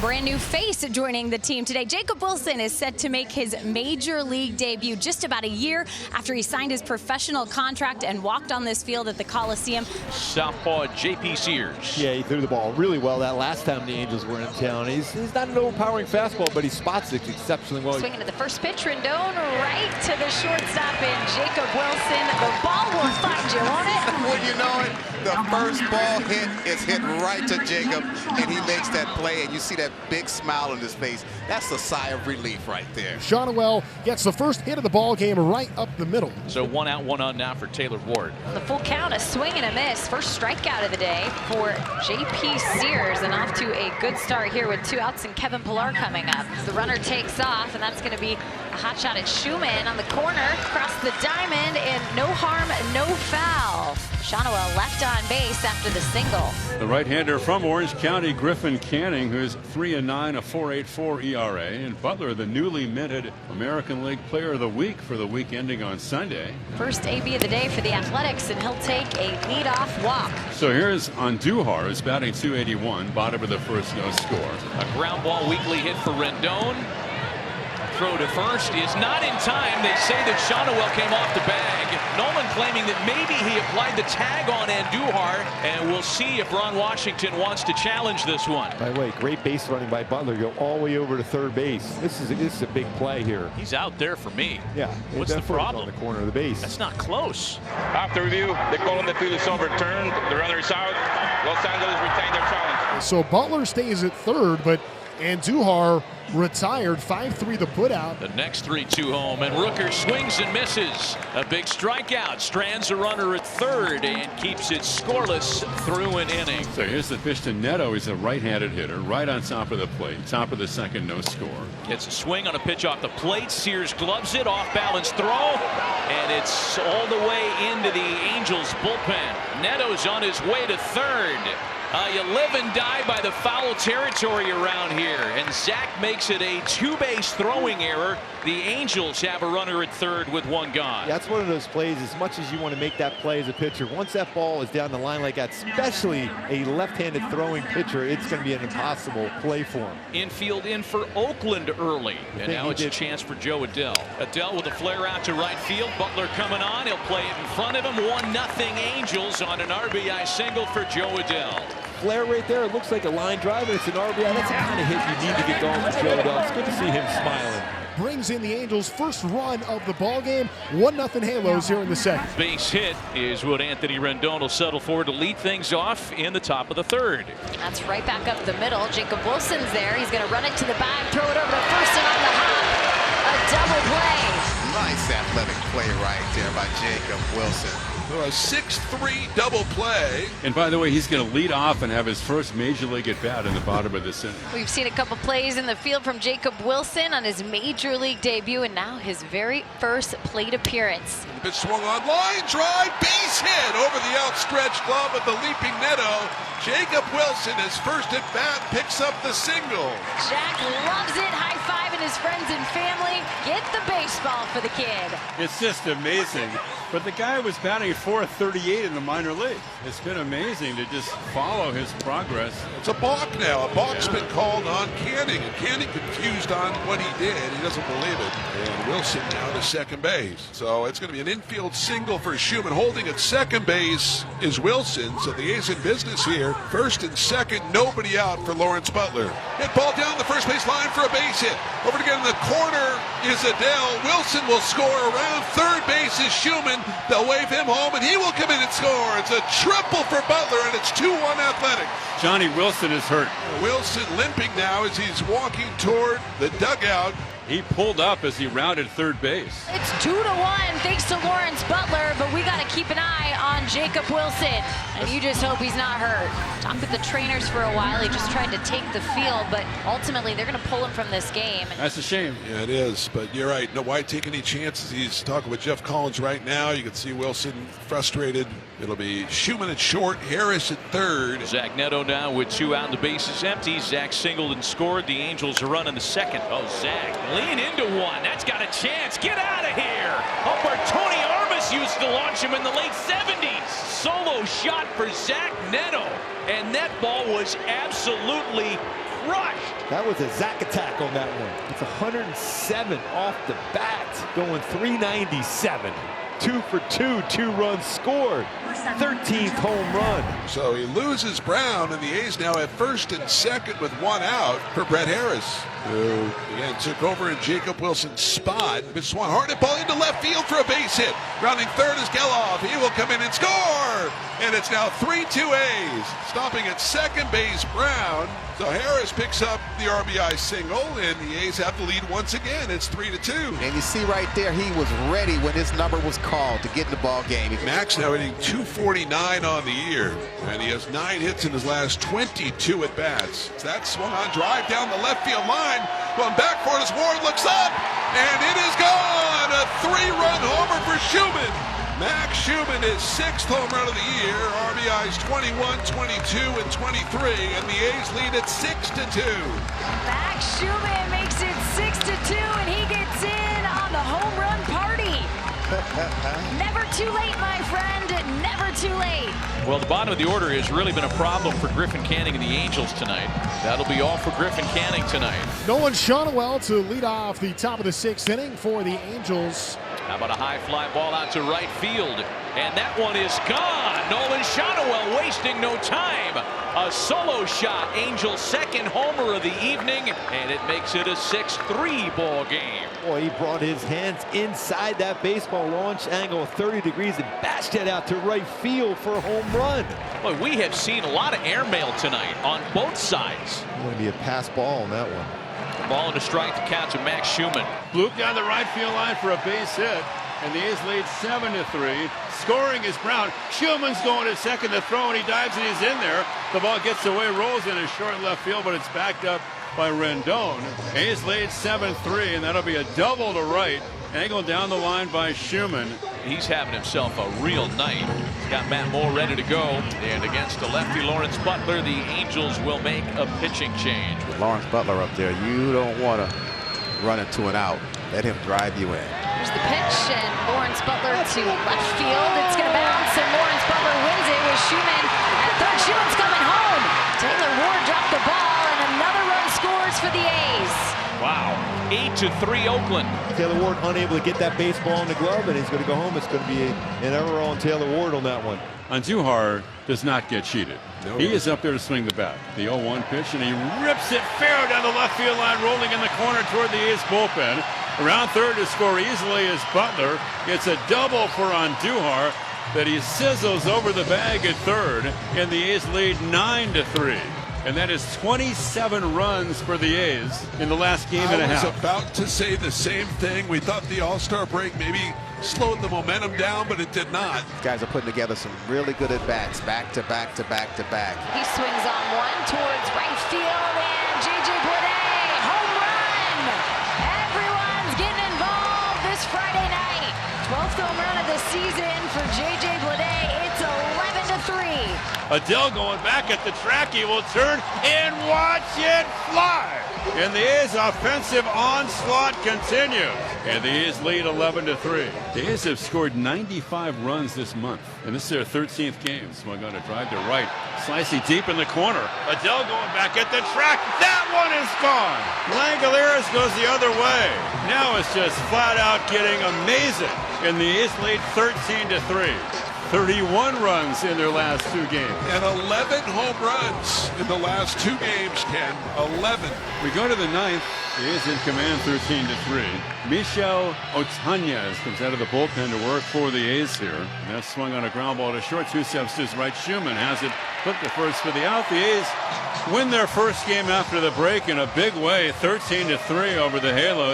brand new face joining the team today. Jacob Wilson is set to make his major league debut just about a year after he signed his professional contract and walked on this field at the Coliseum. Southpaw J.P. Sears. Yeah, he threw the ball really well that last time the Angels were in town. He's not an overpowering fastball, but he spots it exceptionally well. Swinging at the first pitch, Rendon right to the shortstop, and Jacob Wilson, the ball will find you, won't it? When you know it, the first ball hit is hit right to Jacob, and he makes that play, and you see that big smile on his face. That's a sigh of relief right there. Shonwell gets the first hit of the ball game right up the middle. So 1 out, 1 on now for Taylor Ward. The full count, a swing and a miss. First strikeout of the day for J.P. Sears, and off to a good start here with 2 outs and Kevin Pillar coming up. The runner takes off, and that's going to be a hot shot at Schumann on the corner, across the diamond, and no harm, no foul. Shonwell left on base after the single. The right-hander from Orange County, Griffin Canning, who's 3-9, a 4.84 ERA, and Butler, the newly minted American League Player of the Week for the week ending on Sunday. First AB of the day for the Athletics, and he'll take a leadoff walk. So here's Andujar, who's batting .281, bottom of the first, no score. A ground ball weekly hit for Rendon. Throw to first is not in time. They say that Shonwell came off the bag. Nolan claiming that maybe he applied the tag on Andujar, and we'll see if Ron Washington wants to challenge this one. By the way, great base running by Butler. Go all the way over to third base. This is a big play here. He's out there for me. Yeah. What's the problem? On the corner of the base. That's not close. After review, they call him the field is overturned. The runner is out. Los Angeles retained their challenge. So Butler stays at third, but Andujar retired. 5-3 the put out. The next 3-2 home, and Rooker swings and misses. A big strikeout. Strands a runner at third and keeps it scoreless through an inning. So here's the pitch to Neto. He's a right-handed hitter, right on top of the plate. Top of the second, no score. Gets a swing on a pitch off the plate. Sears gloves it, off balance throw, and it's all the way into the Angels bullpen. Neto's on his way to third. You live and die by the foul territory around here, and Zach makes it a 2-base throwing error. The Angels have a runner at third with 1 gone. Yeah, that's one of those plays, as much as you want to make that play as a pitcher, once that ball is down the line like that, especially a left-handed throwing pitcher, it's going to be an impossible play for him. Infield in for Oakland early, and now it's a chance for Joe Adell. Adell with a flare out to right field. Butler coming on. He'll play it in front of him. 1-0 Angels on an RBI single for Joe Adell. Flare right there. It looks like a line drive, and it's an RBI. That's the kind of hit you need to get going with Joe Adell. It's good to see him smiling. Brings in the Angels' first run of the ball game. 1-0 Halos here in the second. Base hit is what Anthony Rendon will settle for to lead things off in the top of the third. That's right back up the middle. Jacob Wilson's there. He's going to run it to the bag, throw it over to first, and on the hop, a double play. Nice athletic play right there by Jacob Wilson. A 6-3 double play. And by the way, he's going to lead off and have his first major league at bat in the bottom of this inning. We've seen a couple plays in the field from Jacob Wilson on his major league debut, and now his very first plate appearance. The pitch swung on, line drive, base hit over the outstretched glove of the leaping Neto. Jacob Wilson, his first at bat, picks up the single. Jack loves it, high-fiving his friends and family. Get the baseball for the kid. It's just amazing. But the guy was batting .438 in the minor league. It's been amazing to just follow his progress. It's a balk now. A balk's been called on Canning, and Canning confused on what he did. He doesn't believe it. And Wilson now to second base. So it's going to be an infield single for Schumann. Holding at second base is Wilson. So the ace in business here. First and second, nobody out for Lawrence Butler. Hit ball down the first base line for a base hit. Over to get in the corner is Adell. Wilson will score. Around third base is Schumann. They'll wave him home, and he will come in and score. It's a triple for Butler, and it's 2-1 Athletic. Johnny Wilson is hurt. Wilson limping now as he's walking toward the dugout. He pulled up as he rounded third base. It's 2-1 thanks to Lawrence Butler, but we got to keep an eye on Jacob Wilson. And you just hope he's not hurt. Talked with the trainers for a while. He just tried to take the field, but ultimately they're going to pull him from this game. That's a shame. Yeah, it is, but you're right. No, why take any chances? He's talking with Jeff Collins right now. You can see Wilson frustrated. It'll be Schumann at short, Harris at third. Zach Neto now with 2 out and the bases empty. Zach singled and scored. The Angels are running the second. Oh, Zach lean into one. That's got a chance. Get out of here. Up where Tony Armas used to launch him in the late 70s. Solo shot for Zach Neto. And that ball was absolutely crushed. That was a Zach attack on that one. It's 107 off the bat, going 397. 2 for 2, 2 runs scored. 13th home run. So he loses Brown, and the A's now at first and second with 1 out for Brett Harris, who again took over in Jacob Wilson's spot. But swung hard and ball into left field for a base hit. Rounding third is Geloff. He will come in and score. And it's now 3-2 A's. Stopping at second base, Brown. So Harris picks up the RBI single, and the A's have the lead once again. It's 3-2. And you see right there, he was ready when his number was called to get in the ball game. Max now hitting 249 on the year, and he has 9 hits in his last 22 at bats. So that swung on drive down the left field line. Going back for it as Ward looks up, and it is gone. A 3-run homer for Schumann. Max Schumann is 6th home run of the year. RBIs 21, 22, and 23, and the A's lead at 6-2. Max Schumann makes it 6-2, and he gets in on the home run party. Never too late, my friend. Never too late. Well, the bottom of the order has really been a problem for Griffin Canning and the Angels tonight. That'll be all for Griffin Canning tonight. Nolan Shonewell to lead off the top of the 6th inning for the Angels. How about a high fly ball out to right field? And that one is gone. Nolan Shonewell wasting no time. A solo shot. Angels' second homer of the evening, and it makes it a 6-3 ball game. Boy, he brought his hands inside that baseball launch angle 30 degrees and bashed it out to right field for a home run. Boy, we have seen a lot of airmail tonight on both sides. It's going to be a pass ball on that one. Ball and a strike to count to Max Schumann. Bloop down the right field line for a base hit, and the A's lead 7-3. Scoring is Brown. Schumann's going to second to throw, and he dives and he's in there. The ball gets away, rolls in a short left field, but it's backed up by Rendon. A's lead 7-3, and that'll be a double to right. Angled down the line by Schumann. He's having himself a real night. He's got Matt Moore ready to go. And against the lefty Lawrence Butler, the Angels will make a pitching change. With Lawrence Butler up there, you don't want to run into an out. Let him drive you in. Here's the pitch, and Lawrence Butler to left field. It's going to bounce, and Lawrence Butler wins it with Schumann at third. Schumann's coming home. Taylor Ward dropped the ball, and another run scores for the A's. Wow, 8-3 Oakland. Taylor Ward unable to get that baseball in the glove, and he's going to go home. It's going to be an error on Taylor Ward on that one. Andujar does not get cheated. No. He is up there to swing the bat. The 0-1 pitch, and he rips it fair down the left field line, rolling in the corner toward the A's bullpen. Around third to score easily is Butler. It's a double for Andujar that he sizzles over the bag at third, and the A's lead 9-3. And that is 27 runs for the A's in the last game and a half. I was about to say the same thing. We thought the All-Star break maybe slowed the momentum down, but it did not. These guys are putting together some really good at-bats, back to back to back to back. He swings on one towards right field, and J.J. Bleday, home run! Everyone's getting involved this Friday night. 12th home run of the season for J.J. Bleday. It's 11-3. Adele going back at the track. He will turn and watch it fly. And the A's offensive onslaught continues. And the A's lead 11-3. The A's have scored 95 runs this month. And this is their 13th game. Swung on a drive to right. Slicey deep in the corner. Adele going back at the track. That one is gone. Langoliers goes the other way. Now it's just flat out getting amazing. And the A's lead 13-3. 31 runs in their last 2 games. And 11 home runs in the last 2 games, Ken. 11. We go to the 9th. He is in command 13-3. Michel Otañez comes out of the bullpen to work for the A's here. And that's swung on a ground ball to short. 2 steps to his right. Schumann has it. Put the first for the out. The A's win their first game after the break in a big way. 13-3 over the Halos.